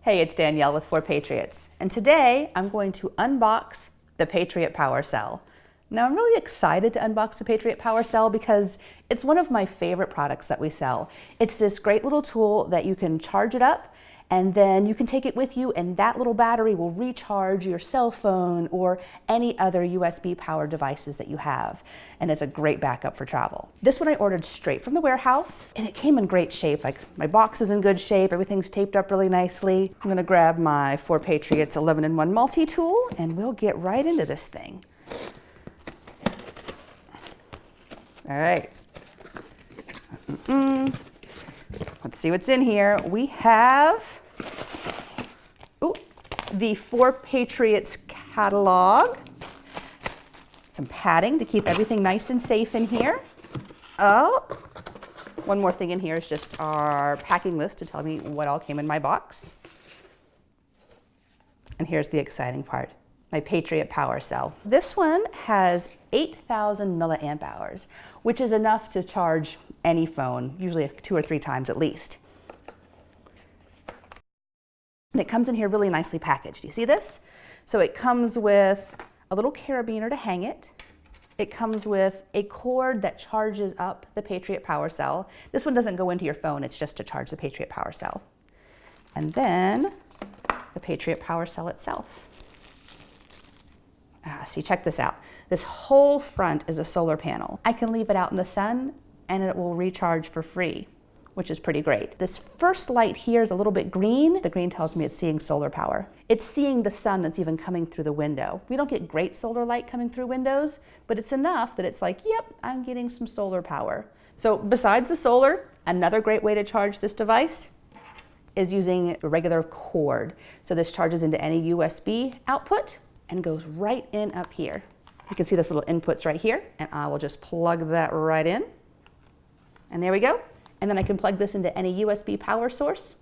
Hey, it's Danielle with 4 Patriots, and today I'm going to unbox the Patriot Power Cell. Now I'm really excited to unbox the Patriot Power Cell because it's one of my favorite products that we sell. It's this great little tool that you can charge it up and then you can take it with you, and that little battery will recharge your cell phone or any other USB powered devices that you have. And it's a great backup for travel. This one I ordered straight from the warehouse and it came in great shape. Like, my box is in good shape, everything's taped up really nicely. I'm gonna grab my 4 Patriots 11-in-1 multi-tool and we'll get right into this thing. All right. Let's see what's in here. We have the 4 Patriots catalog, some padding to keep everything nice and safe in here. Oh, one more thing in here is just our packing list to tell me what all came in my box. And here's the exciting part, my Patriot Power Cell. This one has 8,000 milliamp hours, which is enough to charge any phone, usually 2 or 3 times at least. And it comes in here really nicely packaged. Do you see this? So it comes with a little carabiner to hang it. It comes with a cord that charges up the Patriot Power Cell. This one doesn't go into your phone, it's just to charge the Patriot Power Cell. And then the Patriot Power Cell itself. See, check this out. This whole front is a solar panel. I can leave it out in the sun and it will recharge for free, which is pretty great. This first light here is a little bit green. The green tells me it's seeing solar power. It's seeing the sun that's even coming through the window. We don't get great solar light coming through windows, but it's enough that it's like, yep, I'm getting some solar power. So besides the solar, another great way to charge this device is using a regular cord. So this charges into any USB output and goes right in up here. You can see this little inputs right here, and I will just plug that right in. And there we go. And then I can plug this into any USB power source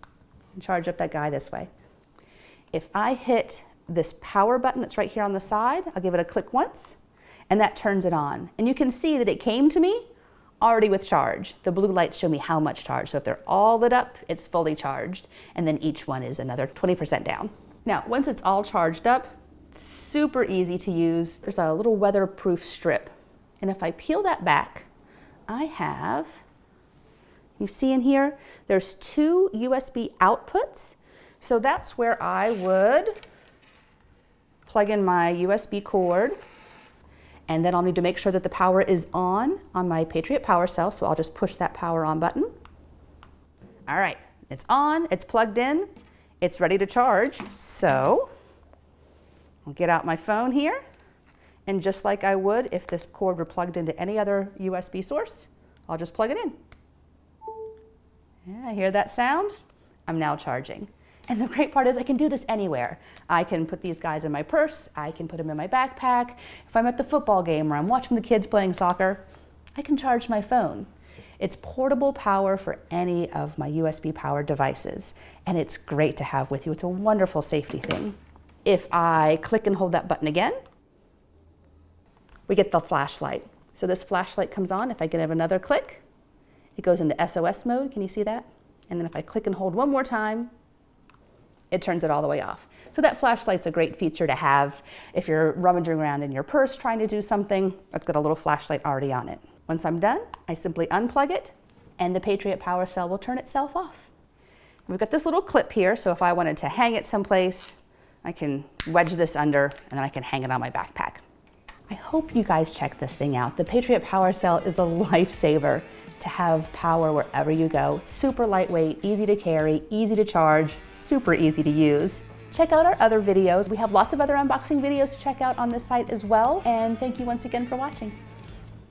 and charge up that guy this way. If I hit this power button that's right here on the side, I'll give it a click once, and that turns it on. And you can see that it came to me already with charge. The blue lights show me how much charge. So if they're all lit up, it's fully charged. And then each one is another 20% down. Now, once it's all charged up, super easy to use. There's a little weatherproof strip. And if I peel that back, I have, you see in here, there's 2 USB outputs. So that's where I would plug in my USB cord. And then I'll need to make sure that the power is on my Patriot Power Cell. So I'll just push that power on button. All right, it's on, it's plugged in, it's ready to charge. So I'll get out my phone here, and just like I would if this cord were plugged into any other USB source, I'll just plug it in. Yeah, I hear that sound. I'm now charging. And the great part is I can do this anywhere. I can put these guys in my purse, I can put them in my backpack. If I'm at the football game or I'm watching the kids playing soccer, I can charge my phone. It's portable power for any of my USB powered devices, and it's great to have with you. It's a wonderful safety thing. If I click and hold that button again, we get the flashlight. So this flashlight comes on. If I give another click, it goes into S.O.S mode. Can you see that? And then if I click and hold one more time, it turns it all the way off. So that flashlight's a great feature to have if you're rummaging around in your purse trying to do something. I've got a little flashlight already on it. Once I'm done, I simply unplug it and the Patriot Power Cell will turn itself off. We've got this little clip here, so if I wanted to hang it someplace, I can wedge this under and then I can hang it on my backpack. I hope you guys check this thing out. The Patriot Power Cell is a lifesaver to have power wherever you go. Super lightweight, easy to carry, easy to charge, super easy to use. Check out our other videos. We have lots of other unboxing videos to check out on this site as well. And thank you once again for watching.